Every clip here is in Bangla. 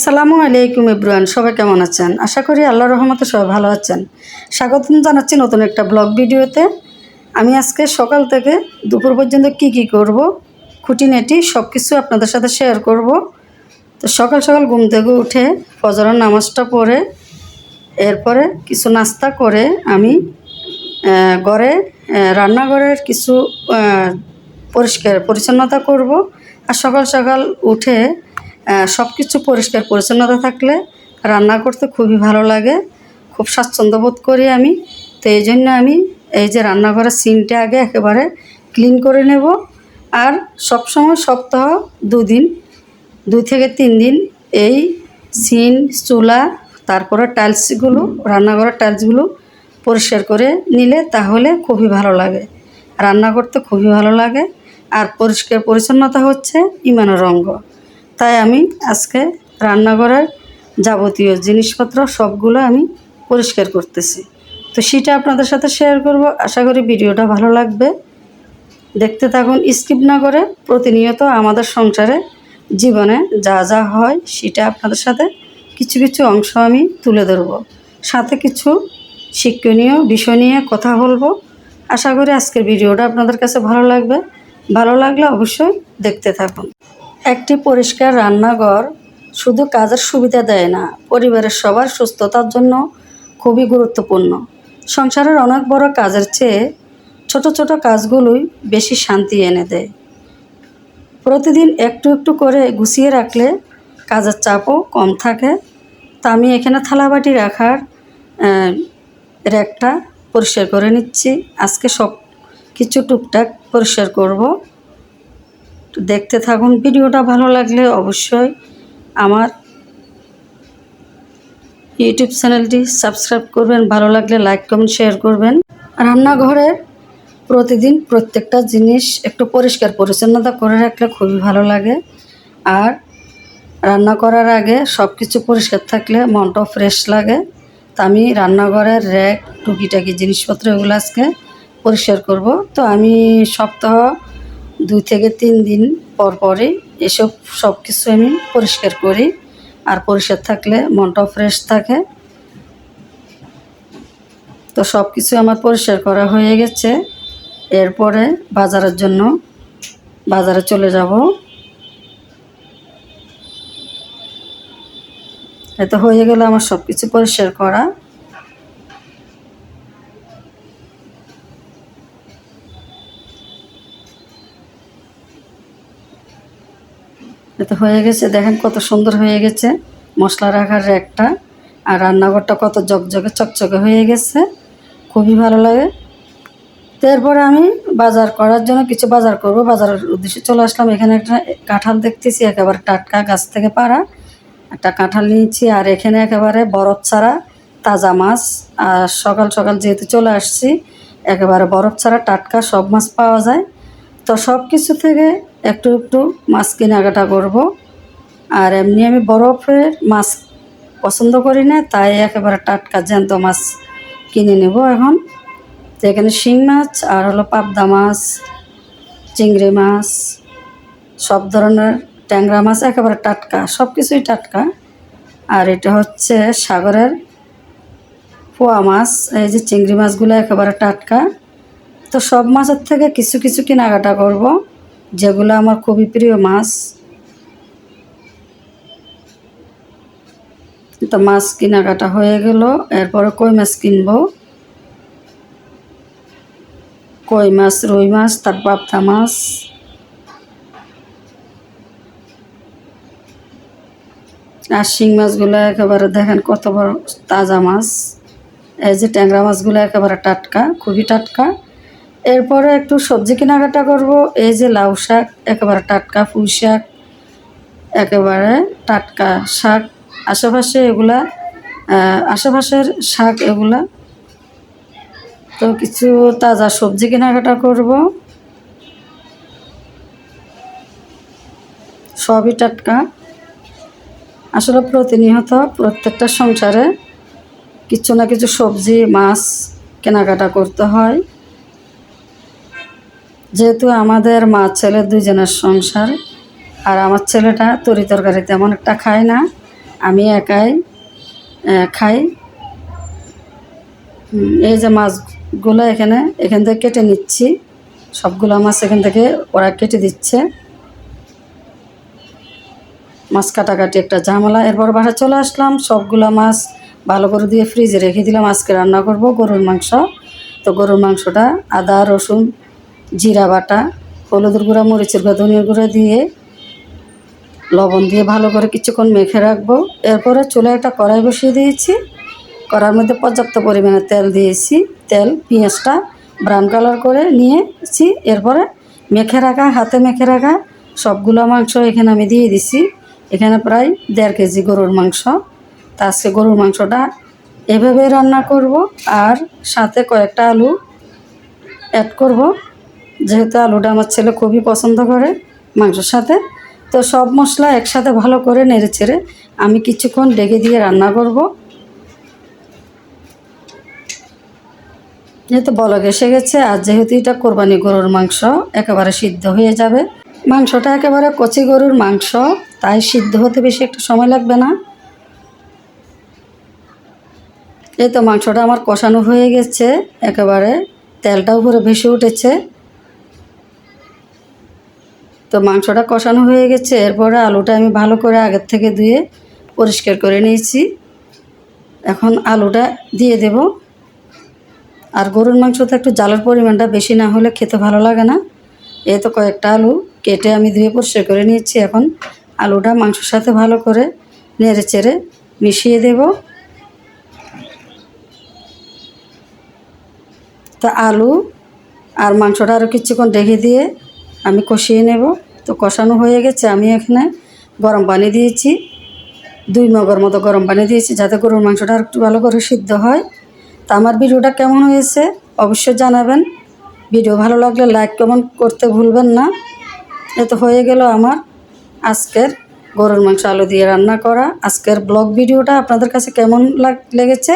আসসালামু আলাইকুম এভরিওয়ান, সবাই কেমন আছেন? আশা করি আল্লাহর রহমতে সবাই ভালো আছেন। স্বাগতম জানাচ্ছি নতুন একটা ব্লগ ভিডিওতে। আমি আজকে সকাল থেকে দুপুর পর্যন্ত কি করব খুঁটিনাটি সব কিছু আপনাদের সাথে শেয়ার করব। তো সকাল সকাল ঘুম থেকে উঠে ফজরের নামাজটা পড়ে এরপরে কিছু নাস্তা করে আমি রান্নাঘরের কিছু পরিষ্কার পরিচ্ছন্নতা করব। আর সকাল সকাল উঠে সব কিছু পরিষ্কার পরিচ্ছন্নতা থাকলে রান্না করতে খুবই ভালো লাগে, খুব স্বাচ্ছন্দ্য বোধ করি আমি। তো এই জন্য আমি এই যে রান্নাঘরের সিনটা আগে একেবারে ক্লিন করে নেব। আর সবসময় সপ্তাহ 2 থেকে 3 দিন এই সিন চুলা তারপরে টাইলসগুলো রান্নাঘরের টাইলসগুলো পরিষ্কার করে নিলে তাহলে খুবই ভালো লাগে, রান্না করতে খুবই ভালো লাগে। আর পরিষ্কার পরিচ্ছন্নতা হচ্ছে ইমানের অঙ্গ। তাই আমি আজকে রান্নাঘরের যাবতীয় জিনিসপত্র সবগুলো আমি পরিষ্কার করতেছি। তো সেটা আপনাদের সাথে শেয়ার করব। আশা করি ভিডিওটা ভালো লাগবে, দেখতে থাকুন স্কিপ না করে। প্রতিনিয়ত আমাদের সংসারে জীবনে যা যা হয় সেটা আপনাদের সাথে কিছু কিছু অংশ আমি তুলে ধরব, সাথে কিছু শিক্ষণীয় বিষয় নিয়ে কথা বলবো। আশা করি আজকের ভিডিওটা আপনাদের কাছে ভালো লাগবে। ভালো লাগলে অবশ্যই দেখতে থাকুন। একটি পরিষ্কার রান্নাঘর শুধু কাজের সুবিধা দেয় না, পরিবারের সবার সুস্থতার জন্য খুবই গুরুত্বপূর্ণ। সংসারের অনেক বড় কাজের চেয়ে ছোট ছোট কাজগুলোই বেশি শান্তি এনে দেয়। প্রতিদিন একটু একটু করে গুছিয়ে রাখলে কাজের চাপও কম থাকে। তা আমি এখানে থালাবাটি রাখার র্যাকটা পরিষ্কার করে নিচ্ছি। আজকে সব কিছু টুকটাক পরিষ্কার করব। দেখতে থাকুন। ভিডিওটা ভালো লাগলে অবশ্যই আমার ইউটিউব চ্যানেলটি সাবস্ক্রাইব করবেন, ভালো লাগলে লাইক কমেন্ট শেয়ার করবেন। রান্নাঘরে প্রতিদিন প্রত্যেকটা জিনিস একটু পরিষ্কার পরিচ্ছন্নতা করে রাখলে খুবই ভালো লাগে। আর রান্না করার আগে সব কিছু পরিষ্কার থাকলে মনটাও ফ্রেশ লাগে। তা আমি রান্নাঘরের র্যাক টুকিটাকি জিনিসপত্র এগুলো আজকে পরিষ্কার করব। তো আমি সপ্তাহ 2 থেকে 3 দিন পরই এসব সব কিছু আমি পরিষ্কার করি। আর পরিষ্কার থাকলে মনটাও ফ্রেশ থাকে। তো সব কিছু আমার পরিষ্কার করা হয়ে গেছে। এরপরে বাজারের জন্য বাজারে চলে যাব। এত হয়ে গেল আমার সব কিছু পরিষ্কার করা। এত হয়ে গেছে, দেখেন কত সুন্দর হয়ে গেছে মশলা রাখার র্যাকটা। আর রান্নাঘরটা কত জকজকে চকচকে হয়ে গেছে, খুবই ভালো লাগে। তো এরপরে আমি বাজার করার জন্য কিছু বাজার করব। বাজারের উদ্দেশ্যে চলে আসলাম। এখানে একটা কাঁঠাল দেখতেছি, একেবারে টাটকা গাছ থেকে পাড়া একটা কাঁঠাল নিয়েছি। আর এখানে একেবারে বরফ ছাড়া তাজা মাছ। আর সকাল সকাল যেহেতু চলে আসছি, একেবারে বরফ ছাড়া টাটকা সব মাছ পাওয়া যায়। তো সব কিছু থেকে একটু একটু মাছ কেনাকাটা করব। আর এমনি আমি বরফের মাছ পছন্দ করি না, তাই একেবারে টাটকা জ্যান্ত মাছ কিনে নেব এখন। তো এখানে শিং মাছ আর হলো পাবদা মাছ, চিংড়ি মাছ, সব ধরনের ট্যাংরা মাছ একেবারে টাটকা, সব কিছুই টাটকা। আর এটা হচ্ছে সাগরের পোয়া মাছ, এই যে চিংড়ি মাছগুলো একেবারে টাটকা। তো সব মাছের থেকে কিছু কিছু কেনাকাটা করব, যেগুলো আমার খুবই প্রিয় মাছ। তো মাছ কেনাকাটা হয়ে গেল। এরপরে কই মাছ কিনবো, কই মাছ, রুই মাছ, তার পাবদা মাছ। আর শিং মাছগুলো একেবারে দেখেন কত বড় তাজা মাছ। এই যে ট্যাংরা মাছগুলো একেবারে টাটকা, খুবই টাটকা। এরপরে একটু সবজি কেনাকাটা করব। এই যে লাউ শাক একেবারে টাটকা, পুঁই শাক একেবারে টাটকা শাক। আশেপাশের শাক এগুলা। তো কিছু তাজা সবজি কেনাকাটা করব, সবই টাটকা। আসলে প্রতিনিয়ত প্রত্যেকটা সংসারে কিছু না কিছু সবজি মাছ কেনাকাটা করতে হয়। যেহেতু আমাদের মা ছেলে 2 জনের সংসার, আর আমার ছেলেটা তরি তরকারি তেমন একটা খায় না। আমি একাই খাই। এই যে মাছগুলো এখান থেকে কেটে নিচ্ছি, সবগুলো মাছ এখান থেকে ওরা কেটে দিচ্ছে। মাছ কাটাকাটি একটা ঝামেলা। এরপর বাসা চলে আসলাম, সবগুলো মাছ ভালো করে দিয়ে ফ্রিজে রেখে দিলাম। আজকে রান্না করব গরুর মাংস। তো গরুর মাংসটা আদা রসুন জিরা বাটা, হলুদের গুঁড়া মরিচের গুঁড়া ধনিয়ার গুঁড়া দিয়ে লবণ দিয়ে ভালো করে কিছুক্ষণ মেখে রাখবো। এরপরে চুলায় একটা কড়াই বসিয়ে দিয়েছি, কড়ার মধ্যে পর্যাপ্ত পরিমাণে তেল দিয়েছি। পেঁয়াজটা ব্রাউন কালার করে নিয়েছি। এরপরে হাতে মেখে রাখা সবগুলো মাংস এখানে আমি দিয়ে দিছি। এখানে প্রায় 1.5 কেজি গরুর মাংস। তা আজকে গরুর মাংসটা এভাবে রান্না করব, আর সাথে কয়েকটা আলু অ্যাড করব, যেহেতু আলুটা আমার ছেলে খুবই পছন্দ করে মাংসের সাথে। তো সব মশলা একসাথে ভালো করে নেড়েচেড়ে আমি কিছুক্ষণ ঢেকে দিয়ে রান্না করব। যেহেতু বলক এসে গেছে, আর যেহেতু এটা কোরবানি গরুর মাংস একেবারে সিদ্ধ হয়ে যাবে। মাংসটা একেবারে কচি গরুর মাংস, তাই সিদ্ধ হতে বেশি একটা সময় লাগবে না। এই তো মাংসটা আমার কষানো হয়ে গেছে, একেবারে তেলটা উপরে ভেসে উঠেছে। তো মাংসটা কষানো হয়ে গেছে। এরপরে আলুটা আমি ভালো করে আগের থেকে ধুয়ে পরিষ্কার করে নিয়েছি। এখন আলুটা দিয়ে দেব। আর গরুর মাংসতে একটু ঝালের পরিমাণটা বেশি না হলে খেতে ভালো লাগে না। এই তো কয়েকটা আলু কেটে আমি ধুয়ে পরিষ্কার করে নিয়েছি। এখন আলুটা মাংসের সাথে ভালো করে নেড়ে চেড়ে মিশিয়ে দেব। তো আলু আর মাংসটা আরও কিছুক্ষণ ঢেকে দিয়ে আমি কষিয়ে নেব। তো কষানো হয়ে গেছে। আমি এখানে গরম পানি দিয়েছি, 2 মগের মতো গরম পানি দিয়েছি, যাতে গরুর মাংসটা আর একটু ভালো করে সিদ্ধ হয়। তা আমার ভিডিওটা কেমন হয়েছে অবশ্যই জানাবেন। ভিডিও ভালো লাগলে লাইক কমেন্ট করতে ভুলবেন না। এ তো হয়ে গেল আমার আজকের গরুর মাংস আলু দিয়ে রান্না করা আজকের ব্লগ ভিডিওটা। আপনাদের কাছে কেমন লেগেছে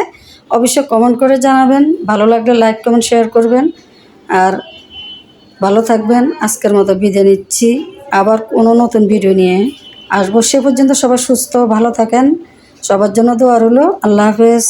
অবশ্যই কমেন্ট করে জানাবেন। ভালো লাগলে লাইক কমেন্ট শেয়ার করবেন, আর ভালো থাকবেন। আজকের মতো বিদায় নিচ্ছি, আবার কোনো নতুন ভিডিও নিয়ে আসবো। সে পর্যন্ত সবাই সুস্থ ভালো থাকেন, সবার জন্য দোয়া রইল। আল্লাহ হাফেজ।